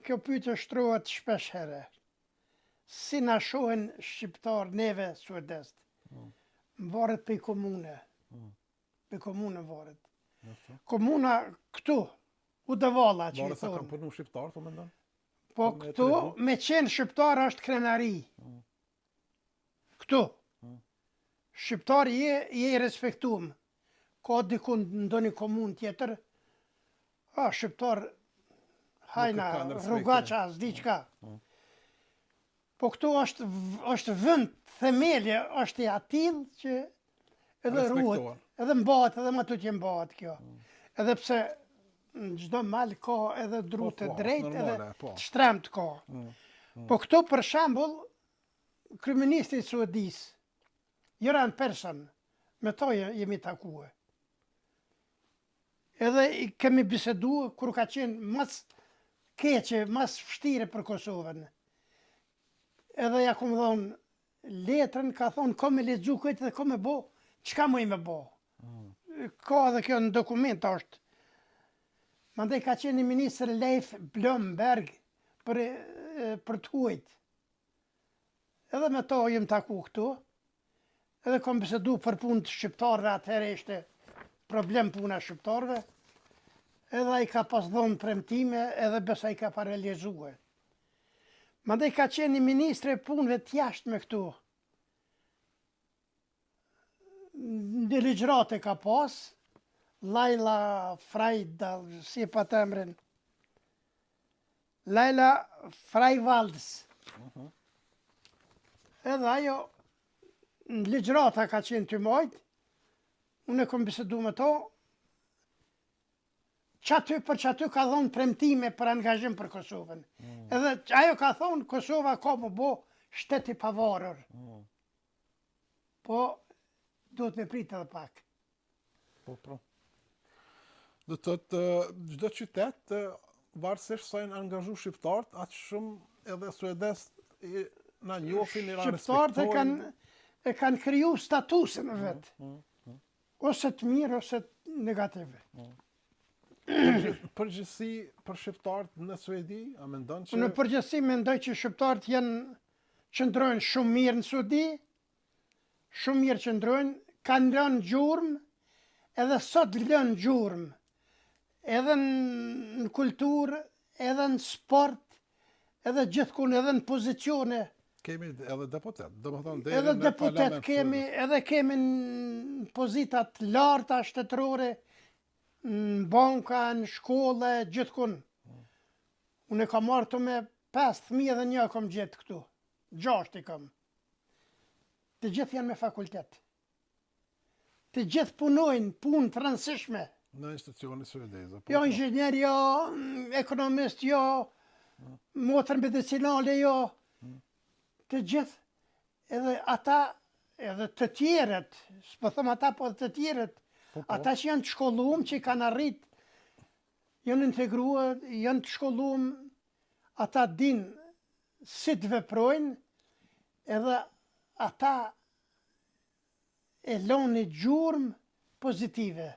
Kjo pyetje shtrohet shpesh herë. Si na shohin shqiptar neve suedest? Varet për komune. Për komune varet. Komuna këtu, Udevalla që i Varet sa kam thonë. punu shqiptar, po mendon? Po me këtu tregu. me qenë shqiptar është krenari. Këtu. Shqiptar je i respektuar. Ka dikun ndonjë komunë tjetër, shqiptar hajna, ka në respekt, rrugaqa, s'di çka. Po këtu është vend themeli, është i atill që edhe ruhet, Respektohen. edhe mbahet, edhe më tutje mbahet kjo. Edhe pse në çdo mal ka edhe dru të po, drejtë, edhe normale, po. të shtremt ka. Po këtu për shembull, kryeministri i Suedis, Göran Persson, me to jemi takuar. Edhe kemi bisedu kur ka qenë mas keqe, mas vështire për Kosovën. Edhe ja kom thonë letrën, ka thonë ko me lexu këtë dhe ko me bo, çka më i me bo. Ka edhe kjo në dokument është. Mandej ka qenë ministër Leif Blomberg për të huajt. Edhe me to jem taku këtu. Edhe kom bisedu për punë të shqiptarëve, atëherë ishte problem puna shqiptarëve. Edhe ai ka pas dhonë premtime, edhe besa i ka pa realizue. Mandej ka qenë ministre punëve të jashtme këtu. Në ligjërate ka pas, Laila Freidal, si pa të emrin. Laila Freivalds. Edhe ajo, në ligjërata ka qenë të majtë, unë e kom bisedu me to, për që aty ka dhonë premtime për angazhim për Kosovën. Edhe ajo ka thonë, Kosova ka më bo shteti pavarur. Po, duhet me pritë edhe pak. Po. Do të thotë, çdo qytet, varësisht sa janë angazhu shqiptarët, aq shumë edhe suedes na njohin, na respektojnë. Shqiptarët e kanë kriju statusin vetë. Ose të mirë, ose të negative. Përgjithësi për shqiptarët në Suedi, a mendon që Në përgjithësi mendoj që shqiptarët qëndrojnë shumë mirë në Suedi, shumë mirë qëndrojnë, kanë lënë gjurmë, edhe sot lënë gjurmë, edhe në kulturë, edhe në sport, edhe gjithkun, edhe në pozicione. kemi edhe deputet, domethënë deri Edhe në deputet parlament kemi, edhe kemi në pozitat larta shtetërore, në banka, në shkolle, gjithkun. Unë e kam marrë të me 5 fëmijë dhe një kam gjetë këtu. 6 i kam. Të gjithë janë me fakultet. Të gjithë punojnë, punë të rëndësishme. në institucione suedeze. Jo inxhinier, jo ekonomist, jo motër medicinale, jo. Të gjithë, edhe ata, edhe të tjerët, s'po thëmë ata, po të tjerët, ata që janë të shkolluar, që i kanë arrit, janë integruar, janë të shkolluar, ata dinë si të veprojnë, edhe ata e lonë gjurmë pozitive.